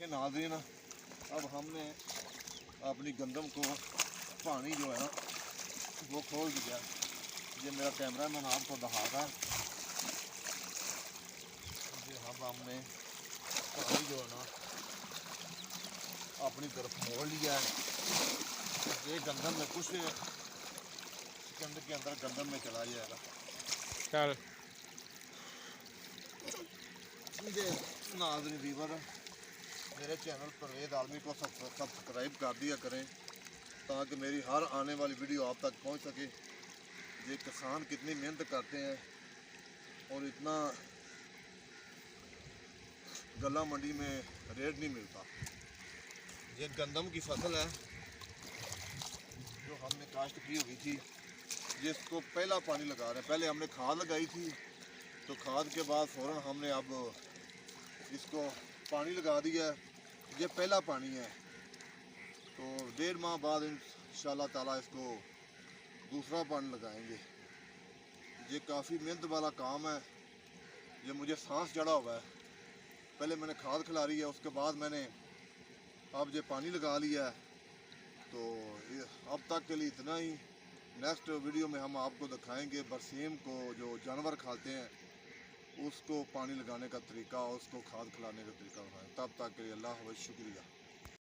देखें नाज़रीन, अब हमने अपनी गंदम को पानी जो है ना वो खोल दिया। ये मेरा कैमरा मैन आपको दिखा रहा है। अब हमने पानी जो है ना अपनी तरफ मोड़ लिया है। ये गंदम में कुछ सेकंड के अंदर गंदम में चला जाएगा। चल नाज़रीन व्यूअर, मेरे चैनल परवेज़ आलमी को सब्सक्राइब कर दिया करें ताकि मेरी हर आने वाली वीडियो आप तक पहुंच सके। ये किसान कितनी मेहनत करते हैं और इतना गला मंडी में रेट नहीं मिलता। ये गंदम की फसल है जो हमने काश्त की हुई थी, जिसको पहला पानी लगा रहे हैं। पहले हमने खाद लगाई थी, तो खाद के बाद फ़ौरन हमने अब इसको पानी लगा दिया है। ये पहला पानी है, तो 1.5 माह बाद इंशाल्लाह ताला इसको दूसरा पानी लगाएंगे। ये काफ़ी मेहनत वाला काम है। ये मुझे सांस चढ़ा हुआ है। पहले मैंने खाद खिलारी है, उसके बाद मैंने अब ये पानी लगा लिया है। तो अब तक के लिए इतना ही। नेक्स्ट वीडियो में हम आपको दिखाएंगे बरसीम को जो जानवर खाते हैं उसको पानी लगाने का तरीका और उसको खाद खिलाने का तरीका बताएं। तब तक के लिए अल्लाह हाफ़िज़, शुक्रिया।